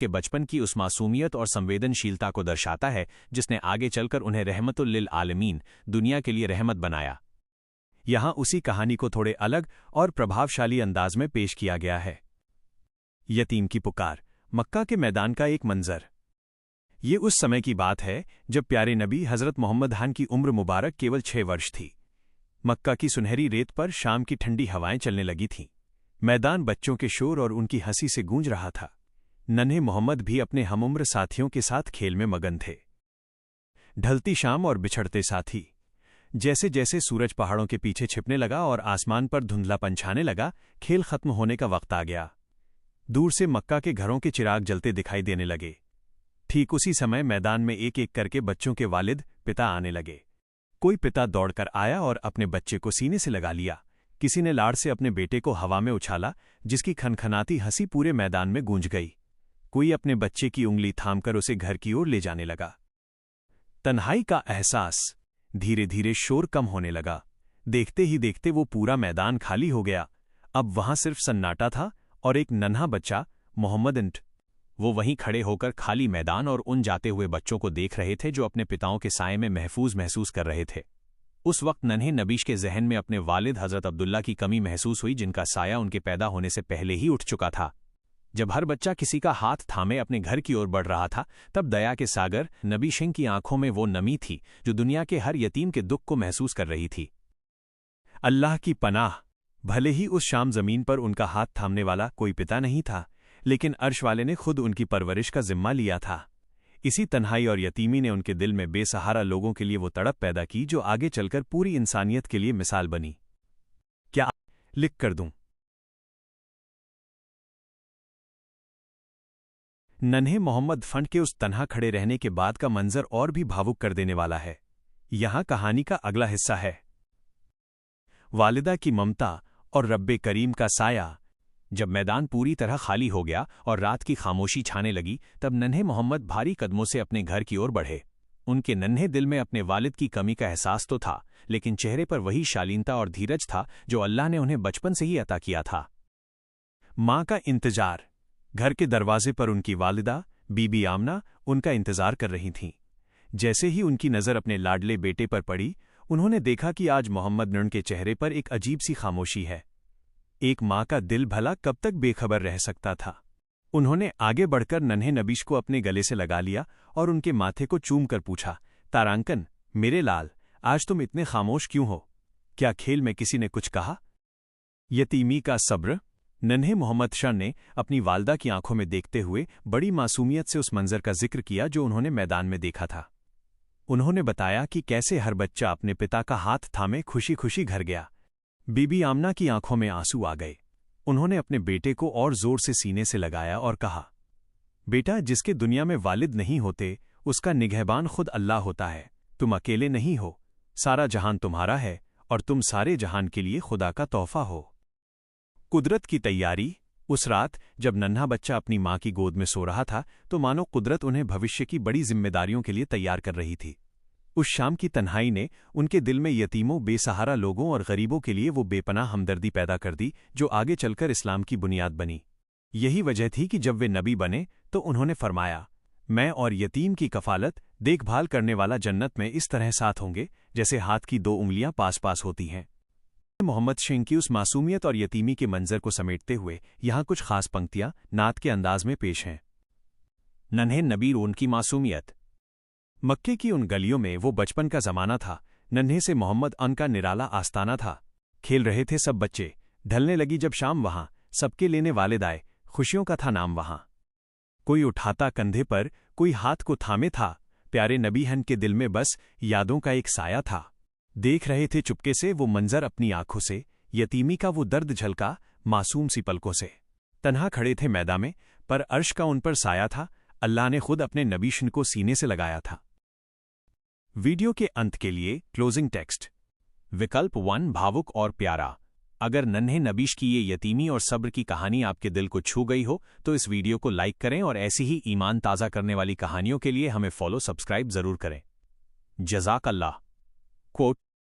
के बचपन की उस मासूमियत और संवेदनशीलता को दर्शाता है जिसने आगे चलकर उन्हें रहमतुल लिल आलमीन, दुनिया के लिए रहमत बनाया। यहाँ उसी कहानी को थोड़े अलग और प्रभावशाली अंदाज में पेश किया गया है। यतीम की पुकार, मक्का के मैदान का एक मंजर। ये उस समय की बात है जब प्यारे नबी हज़रत मोहम्मद खान की उम्र मुबारक केवल 6 वर्ष थी। मक्का की सुनहरी रेत पर शाम की ठंडी हवाएं चलने लगी थीं। मैदान बच्चों के शोर और उनकी हंसी से गूंज रहा था। नन्हे मोहम्मद भी अपने हमउम्र साथियों के साथ खेल में मगन थे। ढलती शाम और बिछड़ते साथी। जैसे जैसे सूरज पहाड़ों के पीछे छिपने लगा और आसमान पर धुंधलापन छाने लगा, खेल खत्म होने का वक्त आ गया। दूर से मक्का के घरों के चिराग जलते दिखाई देने लगे। ठीक उसी समय मैदान में एक एक करके बच्चों के वालिद, पिता आने लगे। कोई पिता दौड़कर आया और अपने बच्चे को सीने से लगा लिया। किसी ने लाड़ से अपने बेटे को हवा में उछाला, जिसकी खनखनाती हंसी पूरे मैदान में गूंज गई। कोई अपने बच्चे की उंगली थामकर उसे घर की ओर ले जाने लगा। तन्हाई का एहसास। धीरे धीरे शोर कम होने लगा। देखते ही देखते वो पूरा मैदान खाली हो गया। अब वहां सिर्फ सन्नाटा था और एक नन्हा बच्चा, मोहम्मद इंट। वो वहीं खड़े होकर खाली मैदान और उन जाते हुए बच्चों को देख रहे थे जो अपने पिताओं के साये में महसूस कर रहे थे। उस वक्त नन्हे नबीश के जहन में अपने वालिद हज़रत अब्दुल्ला की कमी महसूस हुई, जिनका साया उनके पैदा होने से पहले ही उठ चुका था। जब हर बच्चा किसी का हाथ थामे अपने घर की ओर बढ़ रहा था, तब दया के सागर नबी सिंह की आंखों में वो नमी थी जो दुनिया के हर यतीम के दुख को महसूस कर रही थी। अल्लाह की पनाह। भले ही उस शाम जमीन पर उनका हाथ थामने वाला कोई पिता नहीं था, लेकिन अर्श वाले ने खुद उनकी परवरिश का जिम्मा लिया था। इसी तन्हाई और यतीमी ने उनके दिल में बेसहारा लोगों के लिए वो तड़प पैदा की जो आगे चलकर पूरी इंसानियत के लिए मिसाल बनी। क्या लिख कर दूं? नन्हे मोहम्मद फंड के उस तन्हा खड़े रहने के बाद का मंजर और भी भावुक कर देने वाला है। यहां कहानी का अगला हिस्सा है। वालिदा की ममता और रब्बे करीम का साया। जब मैदान पूरी तरह खाली हो गया और रात की खामोशी छाने लगी, तब नन्हे मोहम्मद भारी कदमों से अपने घर की ओर बढ़े। उनके नन्हे दिल में अपने वालिद की कमी का एहसास तो था, लेकिन चेहरे पर वही शालीनता और धीरज था जो अल्लाह ने उन्हें बचपन से ही अता किया था। मां का इंतजार। घर के दरवाजे पर उनकी वालिदा बीबी आमना उनका इंतजार कर रही थीं। जैसे ही उनकी नज़र अपने लाडले बेटे पर पड़ी, उन्होंने देखा कि आज मोहम्मद नून के चेहरे पर एक अजीब सी खामोशी है। एक माँ का दिल भला कब तक बेखबर रह सकता था। उन्होंने आगे बढ़कर नन्हे नबीश को अपने गले से लगा लिया और उनके माथे को चूम कर पूछा, तारांकन, मेरे लाल, आज तुम इतने खामोश क्यों हो? क्या खेल में किसी ने कुछ कहा? यतीमी का सब्र। नन्हे मोहम्मद शाह ने अपनी वालदा की आंखों में देखते हुए बड़ी मासूमियत से उस मंजर का जिक्र किया जो उन्होंने मैदान में देखा था। उन्होंने बताया कि कैसे हर बच्चा अपने पिता का हाथ थामे खुशी खुशी घर गया। बीबी आमना की आंखों में आंसू आ गए। उन्होंने अपने बेटे को और जोर से सीने से लगाया और कहा, बेटा, जिसके दुनिया में वालिद नहीं होते, उसका निगहबान खुद अल्लाह होता है। तुम अकेले नहीं हो, सारा जहान तुम्हारा है और तुम सारे जहान के लिए खुदा का तोहफा हो। कुदरत की तैयारी। उस रात जब नन्हा बच्चा अपनी मां की गोद में सो रहा था, तो मानो कुदरत उन्हें भविष्य की बड़ी जिम्मेदारियों के लिए तैयार कर रही थी। उस शाम की तन्हाई ने उनके दिल में यतीमों, बेसहारा लोगों और गरीबों के लिए वो बेपनाह हमदर्दी पैदा कर दी जो आगे चलकर इस्लाम की बुनियाद बनी। यही वजह थी कि जब वे नबी बने तो उन्होंने फरमाया, मैं और यतीम की कफालत, देखभाल करने वाला जन्नत में इस तरह साथ होंगे जैसे हाथ की 2 उंगलियां पास पास होती हैं। मोहम्मद सिंह की उस मासूमियत और यतीमी के मंजर को समेटते हुए यहाँ कुछ खास पंक्तियां नात के अंदाज में पेश हैं। नन्हे नबी उनकी मासूमियत। मक्के की उन गलियों में वो बचपन का जमाना था। नन्हे से मोहम्मद अन का निराला आस्ताना था। खेल रहे थे सब बच्चे। ढलने लगी जब शाम, वहां सबके लेने वालिद आए। खुशियों का था नाम वहां। कोई उठाता कंधे पर, कोई हाथ को थामे था। प्यारे नबी हन के दिल में बस यादों का एक साया था। देख रहे थे चुपके से वो मंजर अपनी आंखों से। यतीमी का वो दर्द झलका मासूम सी पलकों से। तन्हा खड़े थे मैदान में, पर अर्श का उन पर साया था। अल्लाह ने खुद अपने नबीशन को सीने से लगाया था। वीडियो के अंत के लिए क्लोजिंग टेक्स्ट। विकल्प 1 भावुक और प्यारा। अगर नन्हे नबीश की ये यतीमी और सब्र की कहानी आपके दिल को छू गई हो तो इस वीडियो को लाइक करें और ऐसी ही ईमान ताज़ा करने वाली कहानियों के लिए हमें फॉलो सब्सक्राइब जरूर करें। जज़ाक अल्लाह। कोट